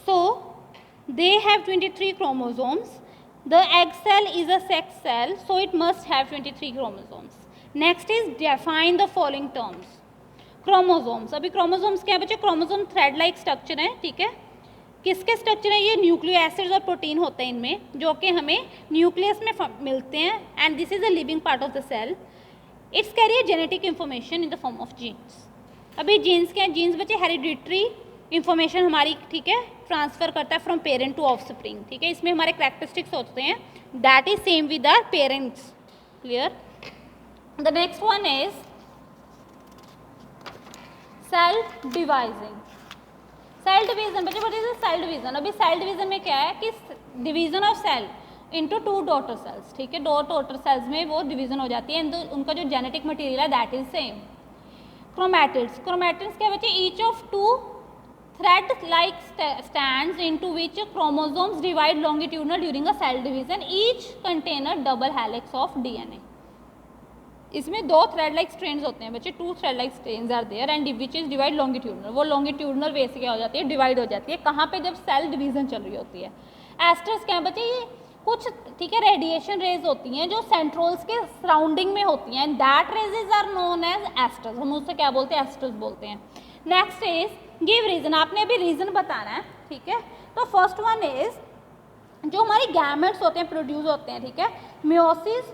So they have 23 chromosomes. The egg cell is a sex cell, so it must have 23 chromosomes. Next is define the following terms. Chromosomes. अभी chromosomes क्या है बच्चे? Chromosome thread like structure है, ठीक है. किसके structure है ये? न्यूक्लियो एसिड्स और प्रोटीन होते हैं इनमें, जो कि हमें न्यूक्लियस में मिलते हैं. And this is a living part of the cell. Its carry genetic information in the form of genes. अभी जीन्स क्या है? जीन्स बच्चे हेरिडिटरी इंफॉर्मेशन हमारी, ठीक है, ट्रांसफर करता है फ्रॉम पेरेंट टू ऑफस्प्रिंग, ठीक है. इसमें हमारे कैरेक्टरिस्टिक्स होते हैं that is same with our parents. Clear? The next one is cell dividing. Cell division बच्चे, व्हाट इज सेल डिवीजन? अभी सेल डिवीजन में क्या है कि division of cell into 2 daughter cells, ठीक है. 2 डॉटर सेल्स में वो डिवीजन हो जाती है, तो उनका जो जेनेटिक मटेरियल है that is same. Chromatids. Chromatids क्या बच्चे? Each of 2 thread like strands into which chromosomes divide longitudinal during a cell division, each contain a double helix of DNA. इसमें 2 thread like strands होते हैं बच्चे. 2 thread like strands are there and which is divide longitudinal. वो longitudinal वे से क्या हो जाती है? डिवाइड हो जाती है. कहाँ पे? जब सेल डिवीजन चल रही होती है. एस्टर्स क्या है बच्चे? ये कुछ, ठीक है, रेडिएशन रेज होती हैं जो सेंट्रोल्स के सराउंडिंग में होती हैं. That rays are known as asters. हम उससे क्या बोलते हैं? एस्टर्स बोलते हैं. Next is give reason. आपने अभी रीजन बताना है, ठीक है. तो फर्स्ट वन इज जो हमारी गैमेट्स होते हैं प्रोड्यूस होते हैं, ठीक है, मियोसिस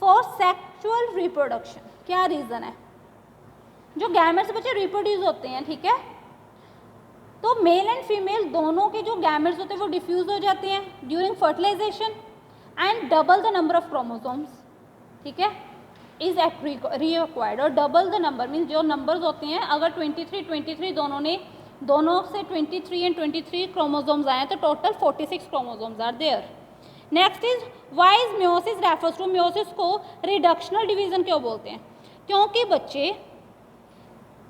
फॉर सेक्सुअल रिप्रोडक्शन. क्या रीजन है? जो गैमेट्स बच्चे रिप्रोड्यूस होते हैं, ठीक है, तो मेल एंड फीमेल दोनों के जो गैमेट्स होते हैं वो डिफ्यूज हो जाते हैं during fertilisation and double the number of chromosomes, ठीक है, इज एट रिक्वायर्ड. और डबल द नंबर मीन्स जो नंबर्स होते हैं, अगर 23 दोनों से 23 एंड 23 क्रोमोसोम्स आए तो total 46 chromosomes are there. Next is why is meiosis refers to. मियोसिस को रिडक्शनल डिवीजन क्यों बोलते हैं? क्योंकि बच्चे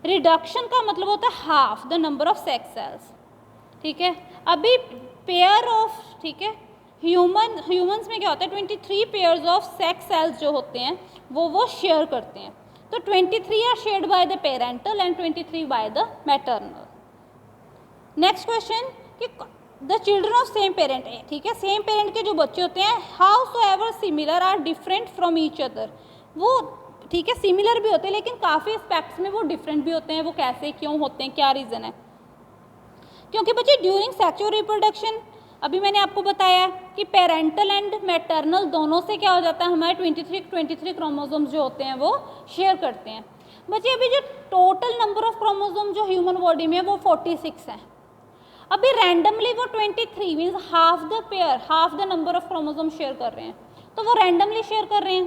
रिडक्शन का मतलब होता है half the number of sex cells, ठीक है. अभी पेयर ऑफ, ठीक है, ह्यूमंस में क्या होता है? 23 पेयर्स ऑफ सेक्स सेल्स जो होते हैं वो शेयर करते हैं. तो 23 are shared by the parental and 23 by the maternal. Next question कि the children of same parent, ठीक है, सेम पेरेंट के जो बच्चे होते हैं, howsoever similar are different from each other. वो, ठीक है, सिमिलर भी होते हैं लेकिन काफ़ी एस्पेक्ट्स में वो डिफरेंट भी होते हैं. वो कैसे, क्यों होते हैं, क्या रीज़न है? क्योंकि बच्चे ड्यूरिंग सेक्सुअल रिप्रोडक्शन, अभी मैंने आपको बताया कि पेरेंटल एंड मैटरनल दोनों से क्या हो जाता है? हमारे 23 क्रोमोसोम्स जो होते हैं वो शेयर करते हैं. बच्चे अभी जो टोटल नंबर ऑफ क्रोमोसोम जो ह्यूमन बॉडी में है वो 46 है. अभी रैंडमली वो 23 means half the pair, half the number of chromosome share कर रहे हैं, तो वो रैंडमली शेयर कर रहे हैं.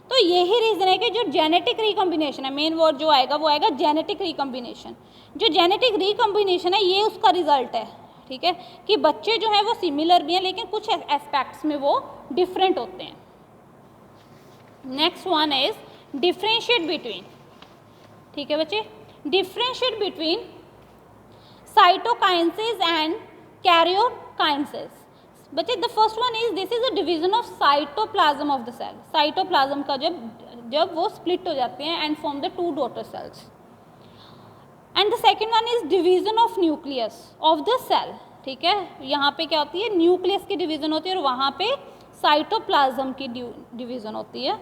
तो यही रीज़न है कि जो जेनेटिक रिकम्बिनेशन है, मेन वर्ड जो आएगा वो आएगा जेनेटिक रिकम्बिनेशन. जो जेनेटिक रिकम्बिनेशन है ये उसका रिजल्ट है, ठीक है, कि बच्चे जो हैं वो सिमिलर भी हैं लेकिन कुछ एस्पेक्ट्स में वो डिफरेंट होते हैं. Next one is differentiate between, ठीक है बच्चे, differentiate between cytokinesis and karyokinesis. बच्चे the first one is this is a division of cytoplasm of the cell. Cytoplasm का जब वो स्प्लिट हो जाते हैं and form the 2 daughter cells. And the second one is division of nucleus of the cell, ठीक है. यहाँ पे क्या होती है? न्यूक्लियस की डिवीजन होती है और वहाँ पे साइटोप्लाज्म की डिवीजन होती है.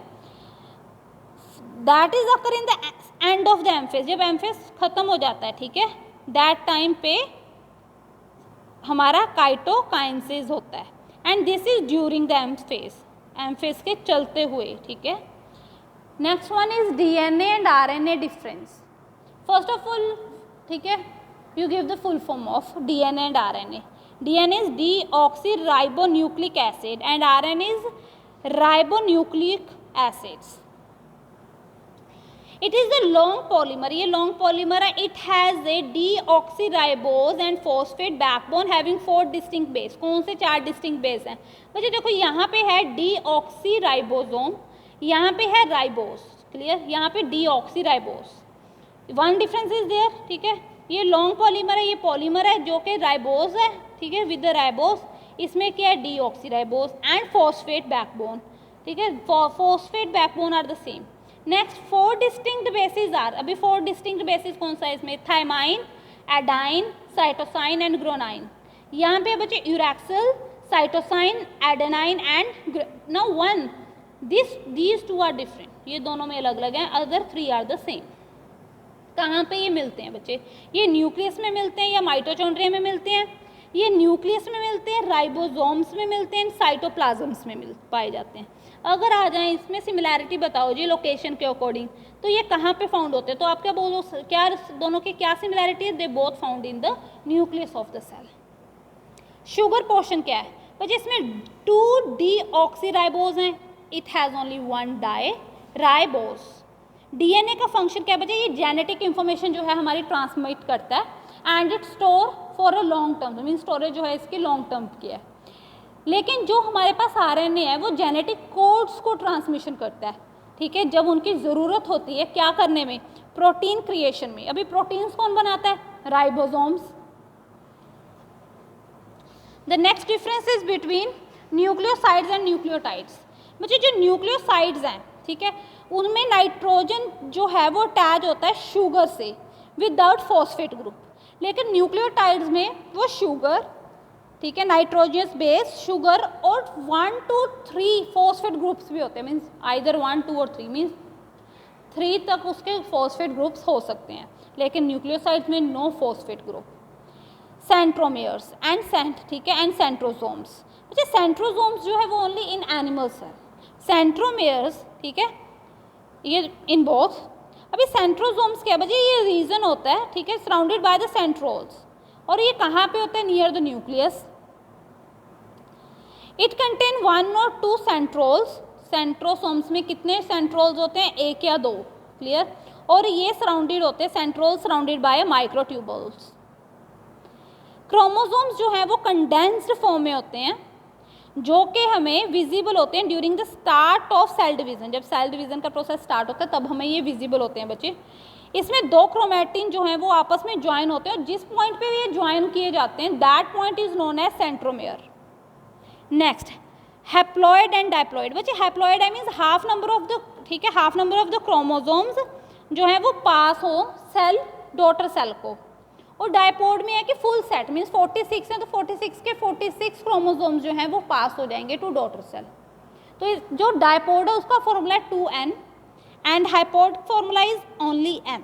That is occur in the end of the M phase. जब एम्फेज खत्म हो जाता है, ठीक है, दैट टाइम पे हमारा काइटोकाइनेसिस होता है and this is during the M phase, M phase के चलते हुए, ठीक है. Next one is DNA and RNA difference. First of all, ठीक है, you give the full form of DNA and RNA. DNA is deoxyribonucleic acid and RNA is ribonucleic acids. It is a long polymer. ये long polymer है. It has a deoxyribose and phosphate backbone having 4 distinct base. कौन से 4 distinct base हैं? बच्चे देखो यहाँ पे है deoxyribosome, यहाँ पे है ribose, क्लियर, यहाँ पे deoxyribose. One difference is there, ठीक है. ये लॉन्ग पॉलीमर है, ये पॉलीमर है जो कि राइबोज है, ठीक है, विद द राइबोज. इसमें क्या है? डीऑक्सीराइबोज एंड फॉस्फेट बैकबोन, ठीक है. Phosphate backbone are the same. Next 4 distinct bases are. अभी 4 डिस्टिंक्ट बेसिस कौन सा है इसमें? Thymine, adenine, cytosine and guanine. यहाँ पे बच्चे uracil, cytosine, adenine and now one these two are different, ये दोनों में अलग अलग हैं, अदर 3 आर द सेम। कहाँ पे ये मिलते हैं बच्चे? ये न्यूक्लियस में मिलते हैं या माइटोचॉन्ड्रिया में मिलते हैं? ये न्यूक्लियस में मिलते हैं, राइबोसोम्स में मिलते हैं, साइटोप्लाज्म्स में पाए जाते हैं। अगर आ जाए इसमें सिमिलैरिटी बताओ जी लोकेशन के अकॉर्डिंग, तो ये कहाँ पे फाउंड होते हैं? तो आप क्या बोलो, क्या दोनों की क्या सिमिलैरिटी है? They both found in the nucleus of the cell. Sugar portion क्या है बच्चे? इसमें 2 डीऑक्सीराइबोज हैं, इट हैज़ ओनली 1 डाई-राइबोज। डीएनए का फंक्शन क्या है बच्चे? ये जेनेटिक इंफॉर्मेशन जो है हमारी ट्रांसमिट करता है and it store for a long term, mean storage जो है इसकी लॉन्ग टर्म की है। लेकिन जो हमारे पास आरएनए है वो जेनेटिक कोड्स को ट्रांसमिशन करता है, ठीक है, जब उनकी ज़रूरत होती है क्या करने में? प्रोटीन क्रिएशन में। अभी प्रोटीन्स कौन बनाता है? Ribosomes. The next difference is between nucleosides and nucleotides. मुझे जो न्यूक्लियोसाइड्स हैं, ठीक है, उनमें नाइट्रोजन जो है वो अटैच होता है शुगर से विदाउट फॉस्फेट ग्रुप, लेकिन न्यूक्लियोटाइड्स में वो शुगर, ठीक है, नाइट्रोजनस बेस शुगर और 1 to 3 फॉस्फेट ग्रुप्स भी होते हैं, मीन्स आइदर 1, 2 और 3, मीन्स 3 तक उसके फॉस्फेट ग्रुप्स हो सकते हैं, लेकिन न्यूक्लियोसाइड्स में नो फॉस्फेट ग्रुप। सेंट्रोमेयर्स एंड ठीक है, एंड सेंट्रोसोम्स। अच्छा, सेंट्रोसोम्स जो है वो ओनली इन एनिमल्स है, सेंट्रोमेयर्स, ठीक है, ये इन बोथ। अभी सेंट्रोसोम्स क्या बच्चे? ये रीजन होता है, ठीक है, सराउंडेड बाय द सेंट्रोल्स, और ये कहाँ पे होता है? Near the nucleus. It contain 1 or 2 centrioles. Centrosomes में कितने सेंट्रोल्स होते हैं? 1 या 2, क्लियर। और ये सराउंडेड होते हैं, सेंट्रोल्स सराउंडेड बाय माइक्रोट्यूबल्स। क्रोमोसोम्स जो हैं वो कंडेंस्ड फॉर्म में होते हैं, जो कि हमें विजिबल होते हैं during the start of cell division. जब सेल डिवीजन का प्रोसेस स्टार्ट होता है तब हमें ये विजिबल होते हैं बच्चे। इसमें 2 क्रोमैटिन जो हैं वो आपस में ज्वाइन होते हैं, और जिस पॉइंट पे ये ज्वाइन किए जाते हैं that point is known as centromere. Next, haploid and diploid. बच्चे haploid I means half number of the, ठीक है, half number of the chromosomes जो है वो पास हो सेल डॉटर सेल को, और डायपॉड में है कि फुल सेट, मीन्स 46 है तो 46 के 46 क्रोमोसोम्स जो हैं वो पास हो जाएंगे टू डॉटर सेल। तो जो डायपॉड है उसका फॉर्मूला है 2n and haploid formula is only n।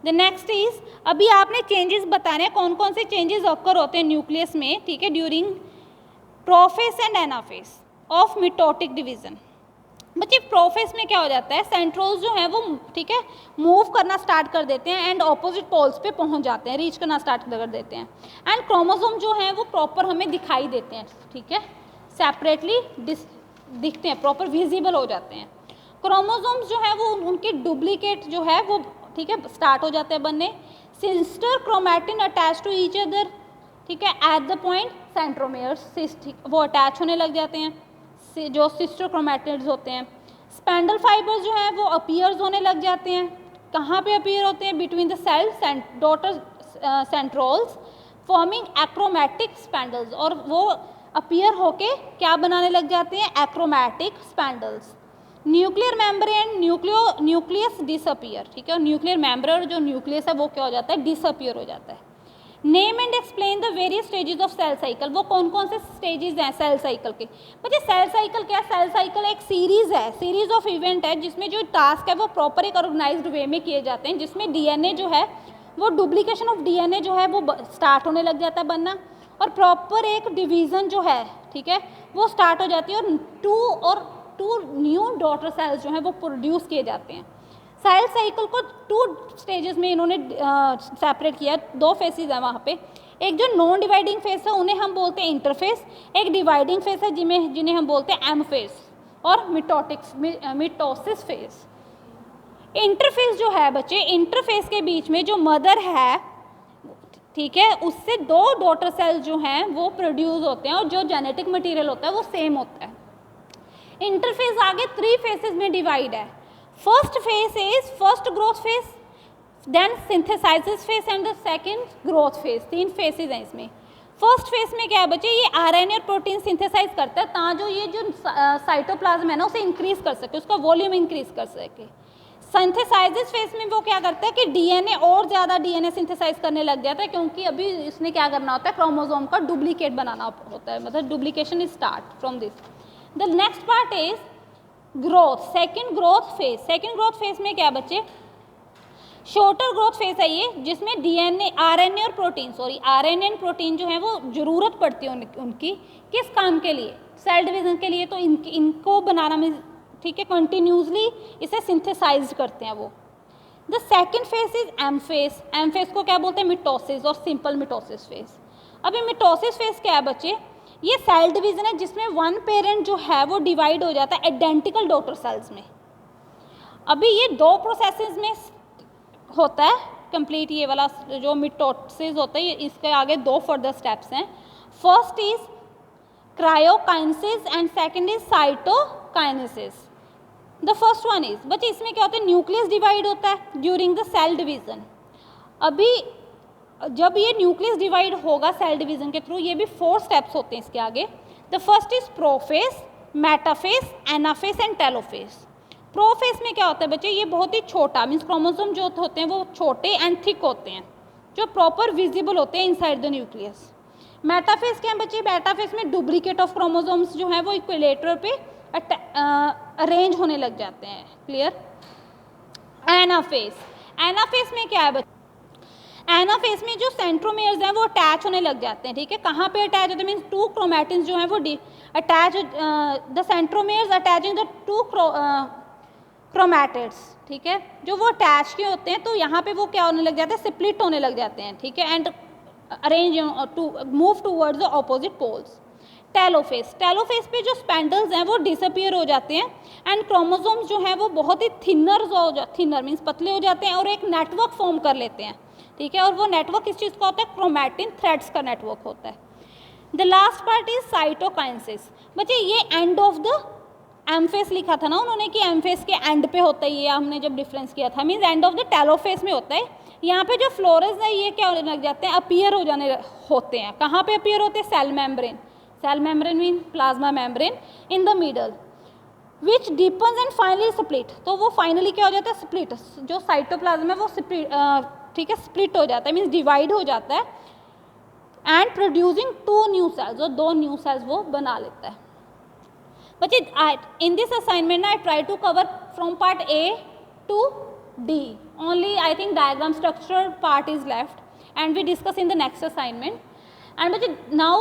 The next is, अभी आपने चेंजेस बताने हैं, कौन कौन से चेंजेस ऑकर होते हैं न्यूक्लियस में, ठीक है, during prophase and anaphase of mitotic division. बच्चे प्रोफेस में क्या हो जाता है? सेंट्रोल्स जो हैं वो, ठीक है, मूव करना स्टार्ट कर देते हैं एंड ऑपोजिट पोल्स पे पहुंच जाते हैं, रीच करना स्टार्ट कर देते हैं, एंड क्रोमोसोम जो हैं वो प्रॉपर हमें दिखाई देते हैं, ठीक है, सेपरेटली दिखते हैं, प्रॉपर विजिबल हो जाते हैं। क्रोमोसोम्स जो है वो उनकी डुप्लीकेट जो है वो, ठीक है, स्टार्ट हो जाते हैं बनने। Sister chromatin attach to each other, ठीक है, एट द पॉइंट सेंट्रोमेयर्स, वो अटैच होने लग जाते हैं, जो सिस्टर क्रोमैटिड्स होते हैं। स्पेंडल फाइबर्स जो हैं वो अपीयर्स होने लग जाते हैं, कहाँ पे अपीयर होते हैं? Between the cell daughter centrioles forming achromatic spindles, और वो अपीयर होके क्या बनाने लग जाते हैं? Achromatic spindles. Nuclear membrane nucleus disappear, ठीक है, और न्यूक्लियर मेम्ब्रेन जो न्यूक्लियस है वो क्या हो जाता है? डिसअपीयर हो जाता है। Name and explain the various stages of cell cycle. वो कौन कौन से स्टेजेस हैं सेल साइकिल के? बच्चे सेल साइकिल क्या है? सेल साइकिल एक सीरीज है, सीरीज ऑफ इवेंट है, जिसमें जो टास्क है वो प्रॉपर एक ऑर्गेनाइज्ड वे में किए जाते हैं, जिसमें डीएनए जो है वो डुप्लीकेशन ऑफ डीएनए जो है वो स्टार्ट होने लग जाता है बनना, और प्रॉपर एक डिवीज़न जो है, ठीक है, वो स्टार्ट हो जाती है, और टू न्यू डॉटर सेल्स जो हैं वो प्रोड्यूस किए जाते हैं। सेल साइकिल को 2 स्टेजेस में इन्होंने सेपरेट किया, 2 फेसेस हैं वहाँ पे। एक जो नॉन डिवाइडिंग फेस है उन्हें हम बोलते हैं इंटरफेस, एक डिवाइडिंग फेस है जिन्हें हम बोलते हैं एम फेस और मिटोसिस फेस। इंटरफेस जो है बच्चे, इंटरफेस के बीच में जो मदर है, ठीक है, उससे 2 डॉटर सेल्स जो हैं वो प्रोड्यूस होते हैं, और जो जेनेटिक मटेरियल होता है वो सेम होता है। इंटरफेस आगे 3 फेसेस में डिवाइड है। First phase is first growth phase, then synthesis phase and the second growth phase. 3 phases हैं इसमें। फर्स्ट फेज में क्या है बच्चे? ये आरएनए और प्रोटीन सिंथेसाइज करता है ताकि जो ये जो साइटोप्लाज्म है ना उसे इंक्रीज कर सके, उसका वॉल्यूम इंक्रीज कर सके। सिंथेसाइजेस फेज में वो क्या करता है कि डीएनए और ज़्यादा डीएनए सिंथेसाइज करने लग जाता है, क्योंकि अभी इसने क्या करना होता है, क्रोमोसोम का डुप्लीकेट बनाना होता है, मतलब duplication is start from this. The next part is growth, second growth phase. Second growth phase में क्या बच्चे, शॉर्टर ग्रोथ फेज है ये, जिसमें डीएनए, आरएनए और प्रोटीन, आरएनए एंड प्रोटीन जो है वो ज़रूरत पड़ती है उनकी किस काम के लिए, सेल डिवीजन के लिए। तो इनको बनाना में, ठीक है, कंटिन्यूसली इसे सिंथेसाइज करते हैं वो। The second phase is M phase. M phase को क्या बोलते हैं, मिटोसिस और सिंपल मिटोसिस फेज। अभी मिटोसिस फेज क्या है बच्चे, ये सेल डिवीजन है जिसमें वन पेरेंट जो है वो डिवाइड हो जाता है आइडेंटिकल डॉटर सेल्स में। अभी ये दो प्रोसेसेस में होता है कंप्लीट, ये वाला जो मिटोसिस होता है, इसके आगे दो फर्दर स्टेप्स हैं। First is karyokinesis and second is cytokinesis. The first one is, बच्चे इसमें क्या होता है, न्यूक्लियस डिवाइड होता है ड्यूरिंग द सेल डिवीजन। अभी जब ये न्यूक्लियस डिवाइड होगा सेल डिवीजन के थ्रू, ये भी 4 स्टेप्स होते हैं इसके आगे। The first is prophase, metaphase, anaphase and telophase. Prophase में क्या होता है बच्चे, ये बहुत ही छोटा, मीन्स क्रोमोसोम जो होते हैं वो छोटे एंड थिक होते हैं, जो प्रॉपर विजिबल होते हैं इनसाइड द न्यूक्लियस। मेटाफेज क्या है बच्चे, मेटाफेज में डुप्लीकेट ऑफ क्रोमोसोम्स जो है वो इक्विलेटर पे अरेंज होने लग जाते हैं। क्लियर। एनाफेज, एनाफेज में क्या है बच्चे, एनाफेज में जो सेंट्रोमेयर्स हैं वो अटैच होने लग जाते हैं, ठीक है। कहाँ पे अटैच होते हैं, मीन्स 2 क्रोमैटिन्स जो हैं वो attach, the centromeres attaching the 2 chromatids, ठीक है, जो वो अटैच के होते हैं, तो यहाँ पे वो क्या होने लग जाते हैं, स्प्लिट होने लग जाते हैं, ठीक है, and arrange to move towards the opposite poles. Telophase, telophase पे जो स्पेंडल्स हैं वो डिसअपियर हो जाते हैं एंड क्रोमोसोम्स जो हैं वो बहुत ही थिनर मीन्स पतले हो जाते हैं और एक नेटवर्क फॉर्म कर लेते हैं, ठीक है। और वो नेटवर्क किस चीज़ का होता है, क्रोमैटिन थ्रेड्स का नेटवर्क होता है। The last part is cytokinesis. बच्चे ये end of the M phase लिखा था ना उन्होंने कि एम फेज के एंड पे होता है, ये हमने जब डिफरेंस किया था, means and of the telophase में होता है। यहाँ पे जो फ्लोरस है ये क्या होने लग जाते हैं, अपीयर हो जाने होते हैं। कहाँ पे अपीयर होते हैं, cell membrane, cell membrane mean plasma membrane in the middle which deepens and finally split. तो वो फाइनली क्या हो जाता है, स्प्लिट, जो साइटोप्लाज्म है वो स्प्लिट, ठीक है, स्प्लिट हो जाता है, मीन्स डिवाइड हो जाता है एंड प्रोड्यूसिंग 2 न्यू सेल्स, और 2 न्यू सेल्स वो बना लेता है। बच्चे in this assignment I try to cover from part A to D. Only I think diagram structure part is left and we discuss in the next assignment. And but now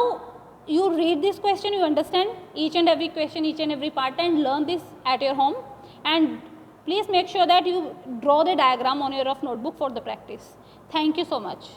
you read this question, you understand each and every question, each and every part, and learn this at your home. And please make sure that you draw the diagram on your rough notebook for the practice. Thank you so much.